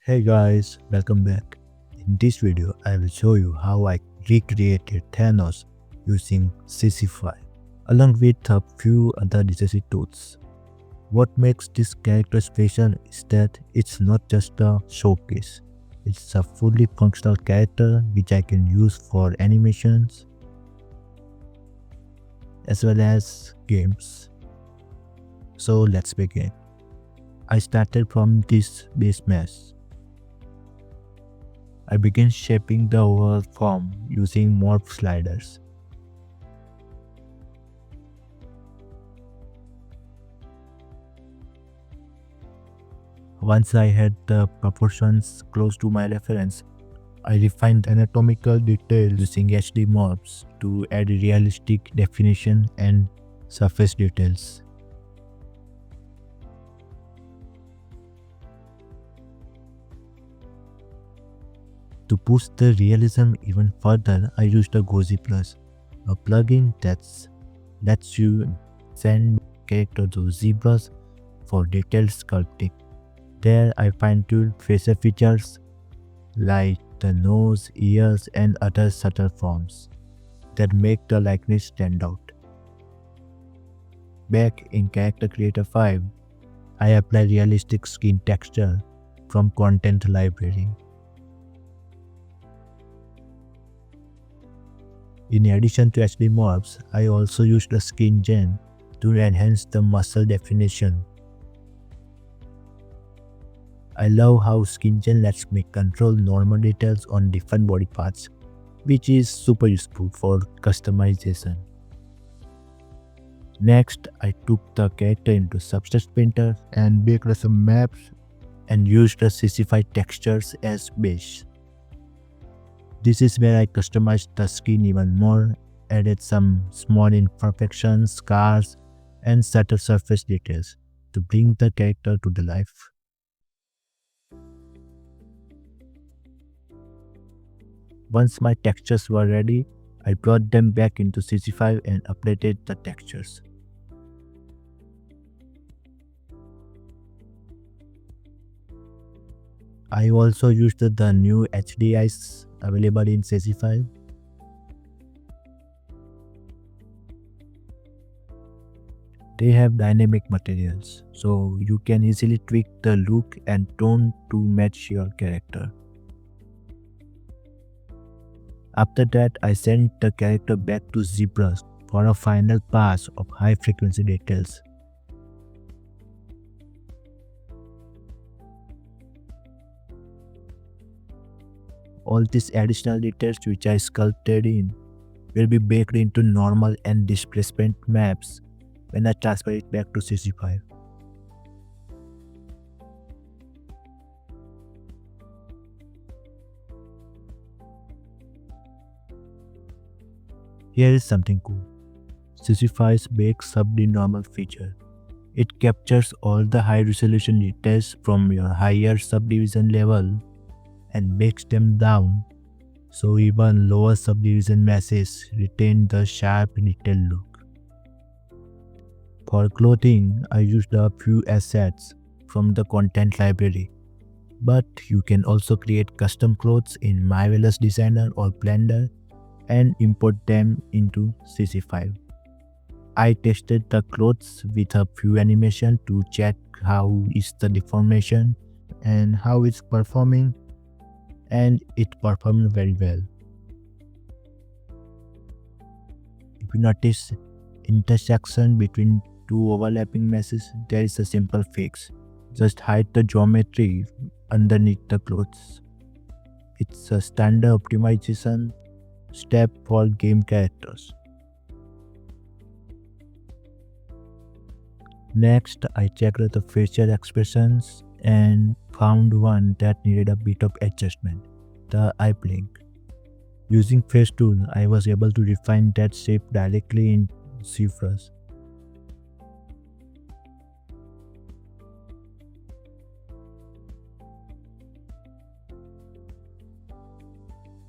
Hey guys, welcome back. In this video, I will show you how I recreated Thanos using CC5, along with a few other necessary tools. What makes this character special is that it's not just a showcase. It's a fully functional character which I can use for animations as well as games. So let's begin. I started from this base mesh. I began shaping the overall form using Morph sliders. Once I had the proportions close to my reference, I refined anatomical details using HD Morphs to add realistic definition and surface details. To push the realism even further, I used a Goz Plus, a plugin that lets you send character to ZBrush for detailed sculpting. There I fine-tuned facial features like the nose, ears and other subtle forms that make the likeness stand out. Back in Character Creator 5, I applied realistic skin texture from Content Library. In addition to HD Morphs, I also used the Skin Gen to enhance the muscle definition. I love how Skin Gen lets me control normal details on different body parts, which is super useful for customization. Next, I took the character into Substance Painter and baked some maps and used the CC5 Textures as base. This is where I customized the skin even more, added some small imperfections, scars, and subtle surface details to bring the character to the life. Once my textures were ready, I brought them back into CC5 and updated the textures. I also used the new HDIs available in CC5. They have dynamic materials, so you can easily tweak the look and tone to match your character. After that, I sent the character back to ZBrush for a final pass of high frequency details. All these additional details which I sculpted in will be baked into normal and displacement maps when I transfer it back to CC5. Here is something cool. CC5's bake subnormal feature. It captures all the high resolution details from your higher subdivision level and breaks them down so even lower subdivision meshes retain the sharp detail look. For clothing, I used a few assets from the content library, but you can also create custom clothes in Marvelous Designer or Blender and import them into CC5. I tested the clothes with a few animations to check how is the deformation and how it's performing, and it performed very well. If you notice intersection between two overlapping meshes, there is a simple fix. Just hide the geometry underneath the clothes. It's a standard optimization step for game characters. Next, I checked the facial expressions and found one that needed a bit of adjustment, the eye blink. Using Face Tool, I was able to refine that shape directly in ZBrush.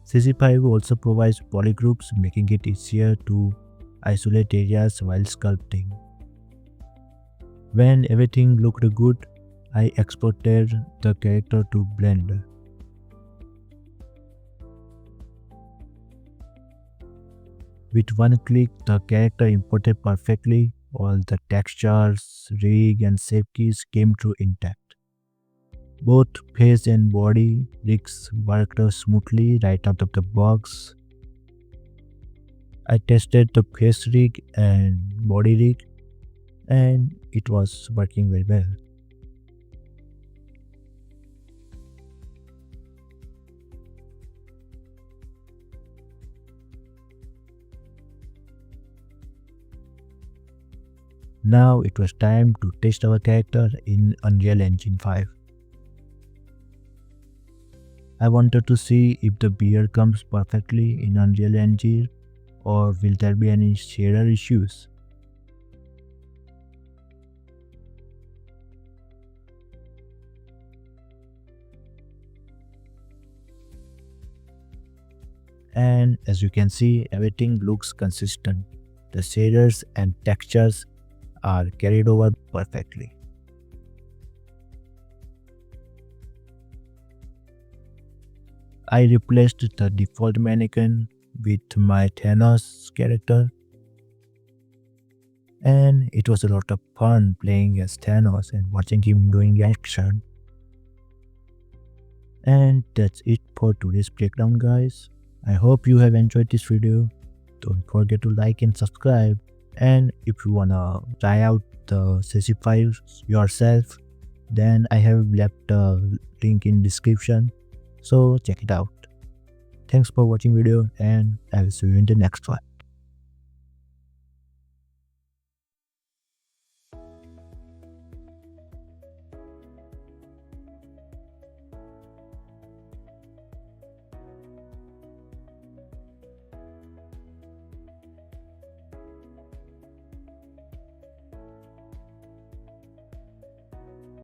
CC5 also provides polygroups, making it easier to isolate areas while sculpting. When everything looked good, I exported the character to Blender. With one click, the character imported perfectly. All the textures, rig and shape keys came through intact. Both face and body rigs worked smoothly right out of the box. I tested the face rig and body rig and it was working very well. Now it was time to test our character in Unreal Engine 5. I wanted to see if the beard comes perfectly in Unreal Engine or will there be any shader issues. And as you can see, everything looks consistent. The shaders and textures are carried over perfectly. I replaced the default mannequin with my Thanos character, and it was a lot of fun playing as Thanos and watching him doing action. And that's it for today's breakdown, guys. I hope you have enjoyed this video. Don't forget to like and subscribe. And if you wanna try out the CC5 yourself, then I have left a link in description, so check it out. Thanks for watching video and I will see you in the next one.